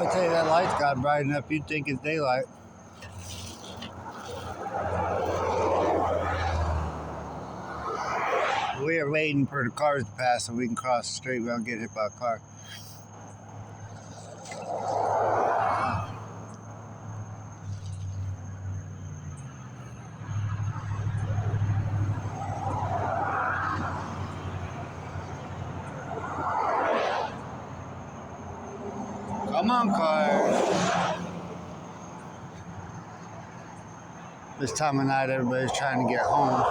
I tell you, that light's got bright enough, you'd think it's daylight. We are waiting for the cars to pass so we can cross the street without getting hit by a car. Come on, cars. This time of night, everybody's trying to get home,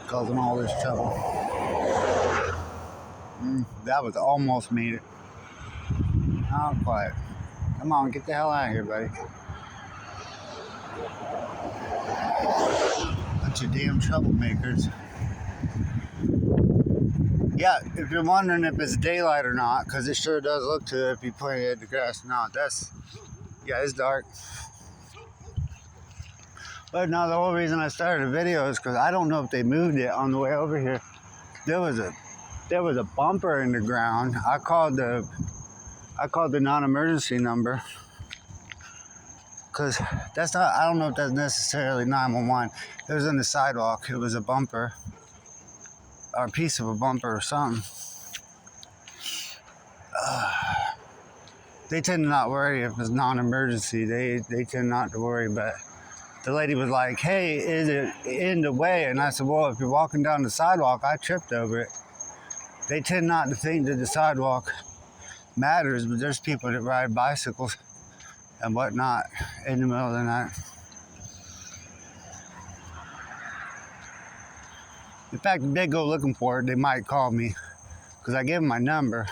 causing all this trouble. That was almost made it. Oh, quiet. Come on, get the hell out of here, buddy. Bunch of damn troublemakers. Yeah, if you're wondering if it's daylight or not, because it sure does look to it if you point it at the grass. No, yeah, it's dark. But no, the whole reason I started a video is because I don't know if they moved it on the way over here. There was a bumper in the ground. I called the non-emergency number because I don't know if that's necessarily 911. It was in the sidewalk. It was a bumper or a piece of a bumper or something. They tend to not worry if it's non-emergency. They tend not to worry, but the lady was like, hey, is it in the way? And I said, well, if you're walking down the sidewalk, I tripped over it. They tend not to think that the sidewalk matters, but there's people that ride bicycles and whatnot in the middle of the night. In fact, if they go looking for it, they might call me because I gave them my number.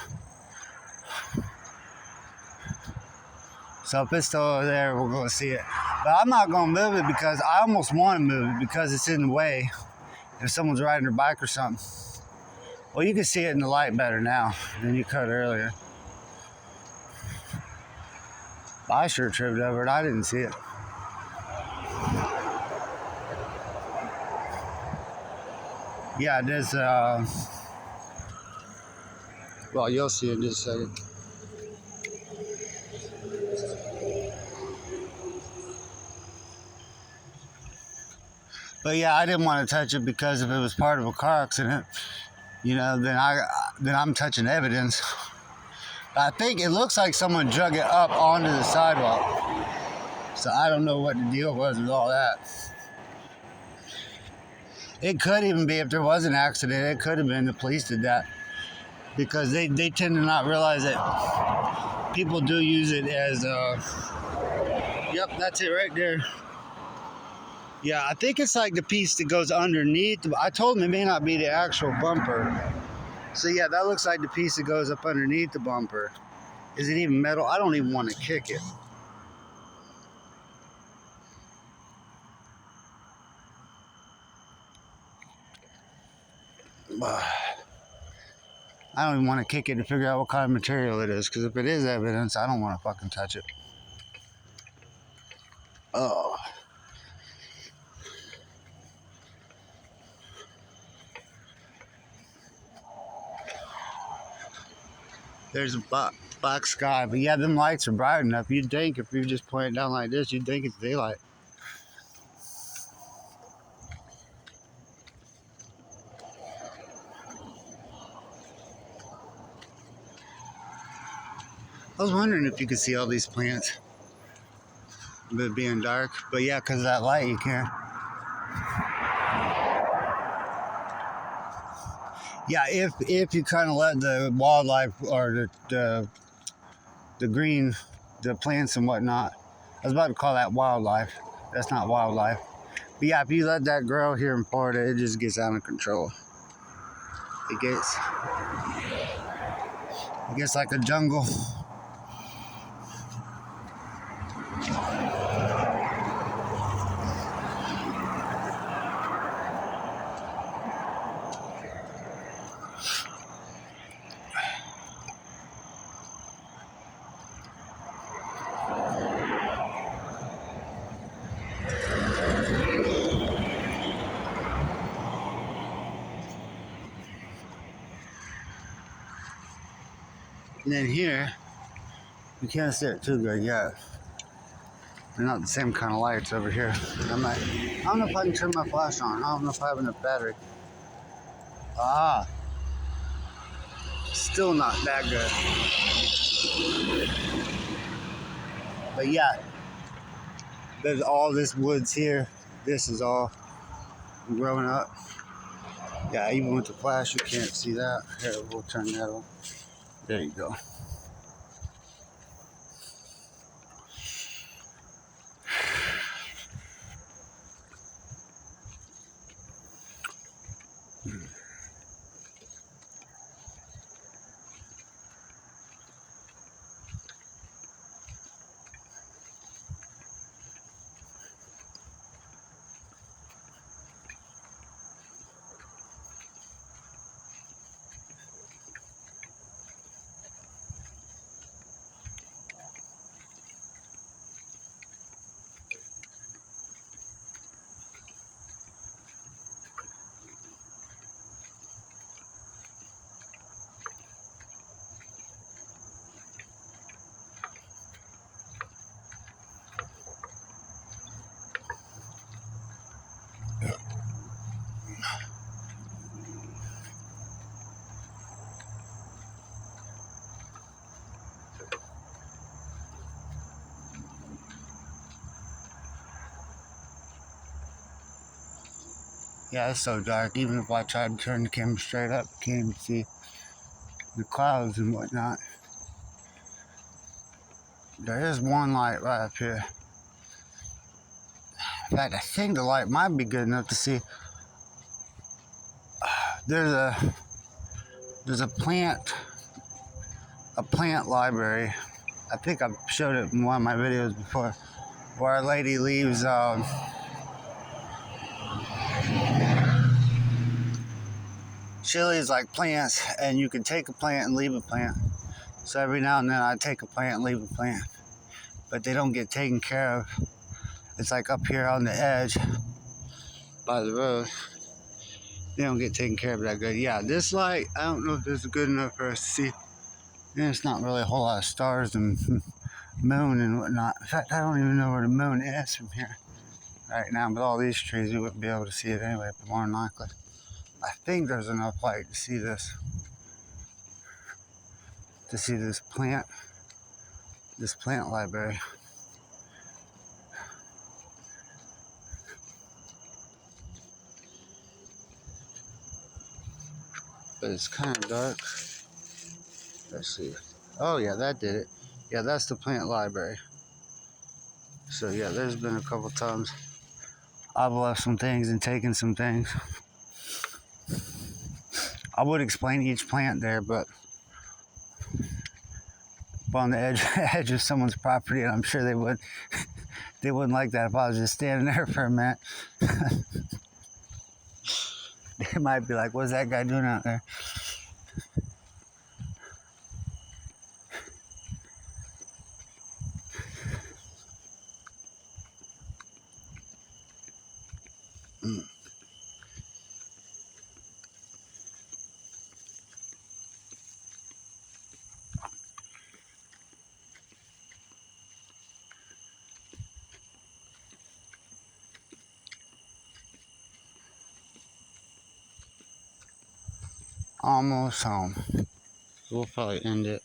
So if it's still over there, we're going to see it. But I'm not going to move it because I almost want to move it because it's in the way if someone's riding their bike or something. Well, you can see it in the light better now than you could earlier. I sure tripped over it. I didn't see it. Yeah, there's, well, you'll see in just a second. But yeah, I didn't want to touch it because if it was part of a car accident, you know, then I'm touching evidence. I think it looks like someone drug it up onto the sidewalk. So I don't know what the deal was with all that. It could even be, if there was an accident, it could have been the police did that. Because they tend to not realize that people do use it as, yep, that's it right there. Yeah, I think it's like the piece that goes underneath. I told them it may not be the actual bumper. So yeah, that looks like the piece that goes up underneath the bumper. Is it even metal? I don't even want to kick it. I don't even want to kick it to figure out what kind of material it is, because if it is evidence, I don't want to fucking touch it. Oh. There's a black sky, but yeah, them lights are bright enough. You'd think if you just point it down like this, you'd think it's daylight. I was wondering if you could see all these plants, but it being dark. But yeah, because of that light, you can't. Yeah, if you kind of let the wildlife or the green, the plants and whatnot, I was about to call that wildlife. That's not wildlife. But yeah, if you let that grow here in Florida, it just gets out of control. It gets like a jungle. And then here, You can't see it too good yet. They're not the same kind of lights over here. I don't know if I can turn my flash on. I don't know if I have enough battery. Ah, still not that good. But yeah, there's all this woods here. This is all growing up. Yeah, even with the flash, you can't see that. Here, we'll turn that on. There you go. Yeah, it's so dark. Even if I tried to turn the camera straight up, you can't even see the clouds and whatnot. There is one light right up here. In fact, I think the light might be good enough to see. There's a plant library. I think I've showed it in one of my videos before, where a lady leaves she leaves like plants, and you can take a plant and leave a plant. So every now and then I take a plant and leave a plant, but they don't get taken care of. It's like up here on the edge by the road. They don't get taken care of that good. Yeah, this light, I don't know if this is good enough for us to see. And it's not really a whole lot of stars and moon and whatnot. In fact, I don't even know where the moon is from here right now. But all these trees, we wouldn't be able to see it anyway, but more than likely. I think there's enough light to see this. To see this plant library. But it's kind of dark. Let's see. Oh yeah, that did it. Yeah, that's the plant library. So yeah, there's been a couple times I've left some things and taken some things. I would explain each plant there, but on the edge of someone's property, and I'm sure they wouldn't like that if I was just standing there for a minute. They might be like, "What's that guy doing out there?" Almost home. We'll probably end it